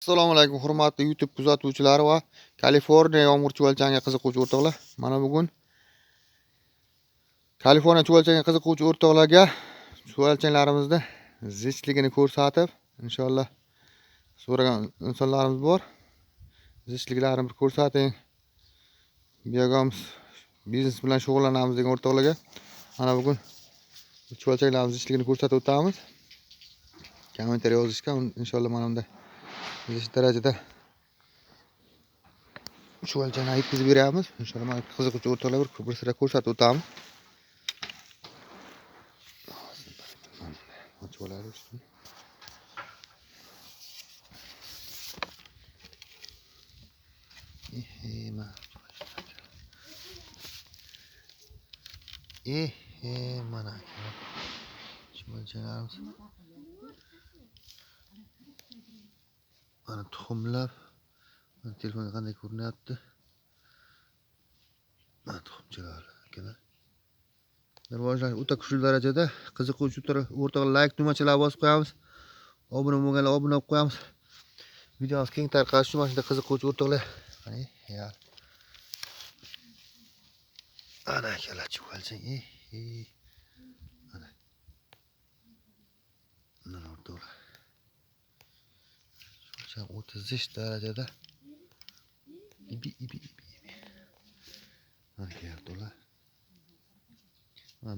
Assalomu alaykum hurmatli YouTube kuzatuvchilari va Kaliforniya yomg'ir chuvalchangga qiziquvchi o'rtoqlar. Mana bugun Kaliforniya chuvalchangga qiziquvchi o'rtoqlarga chuvalchanglarimizning zichligini ko'rsatib, inshaalloh so'ragan insonlarimiz bor. Zichliklarini bir ko'rsating. Buyog'amiz biznes bilan shug'ullanamiz degan o'rtoqlarga mana bugun chuvalchanglarimiz zichligini ko'rsatib o'tamiz. Kommentariy yozishga inshaalloh mana bunday zish darajada chuvalchangni yetkazib beramiz. Inshaalloh mana qiziquvchi o'rtoqlar bir sira ko'rsatib o'tamiz. Mana chuvalchanglarimiz mana tuxumlab, mana telefonga qanday ko'rinyapti. Mana tuxumchalar akalar. Rivojlanish o'ta kuchli darajada. Qiziquvchi o'rtoqlar like tugmachalar bosib qo'yamiz. Obuna bo'lganlar obuna bo'lib qo'yamiz. Videomiz keng tarqalishi uchun mana shunday qiziquvchi o'rtoqlar. Qani, ya. Ana akalar chuvalchang. Mana. Mana o'rtoqlar. Chuvalchang 30 darajada. Ibi. Mana o'rtoqlar.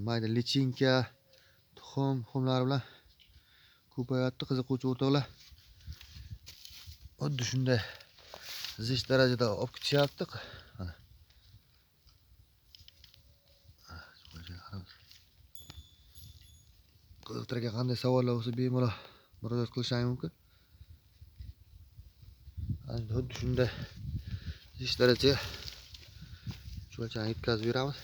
Mayda lichinka, tuxumlar bilan ko'payapti qiziquvchi o'rtoqlar. Xuddi shunday zish darajada olib ketishyapti. Mana. Qiziqtirgan qanday savollar bo'lsa bemalol murojaat qilishingiz mumkin. Xuddi shunday zish darajaga chuvalchangni yetkazib beramiz.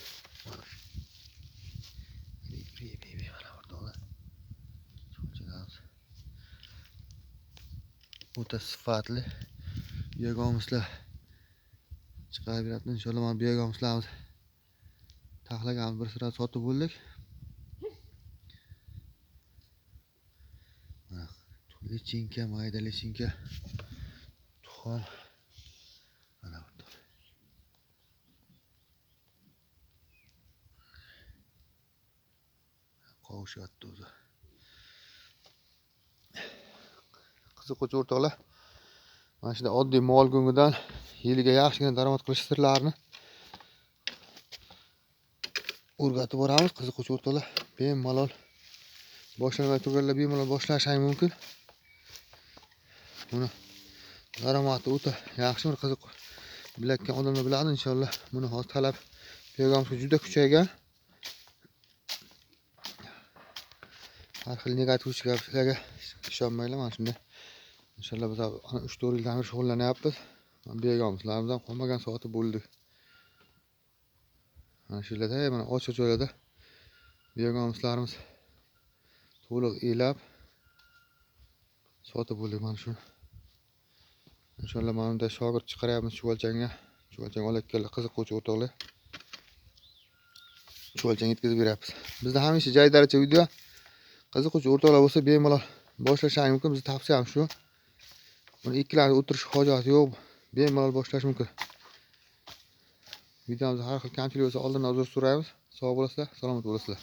O'ta sifatli biyog'omizlar chiqarib beradi. Inshaalloh mana biyog'omizlarimiz taxlaganmiz, bir sira sotib bo'ldik. Mana lichinka, mayda lichinka, tuxum. Mana bu. Qovushyapti o'zi. Qiziquvchi o'rtoqlar, mana shunday oddiy mol go'ngidan yiliga yaxshigina daromad qilish sirlarini o'rgatib boramiz. Qiziquvchi o'rtoqlar, bemalol boshlamay turganlar bemalol boshlashingiz mumkin. Buni daromadi o'ta yaxshi, bir qiziq bilayotgan odamlar biladi inshaalloh. Buni hozir talab biyog'amizga juda kuchaygan. Har xil negativ gaplarga ishonmanglar, mana shunday. Inshaalloh biz 3-4 yildan beri shug'ullanyapmiz. Biyog'amizlarimizdan qolmagan soati bo'ldi. Mana shu yerda, mana ochiq joylarda biyog'amizlarimiz to'liq elab sotib bo'ldik mana shu. Inshaalloh mana bunday shogird chiqaryapmiz chuvalchangga. Chuvalchang olayotganlar qiziquvchi o'rtoqlar. Chuvalchang yetkazib beryapmiz. Bizda hamisha joy daracha video qiziquvchi o'rtoqlar bo'lsa bemalol boshlashingiz mumkin. Bizning tavsiyamiz shu. Buni ikkilanib o'tirish hojati yo'q. Bemalol boshlash mumkin. Videomizda har xil kamchilik bo'lsa oldindan uzr so'raymiz. Sog' bo'lasizlar, salomat bo'lasizlar.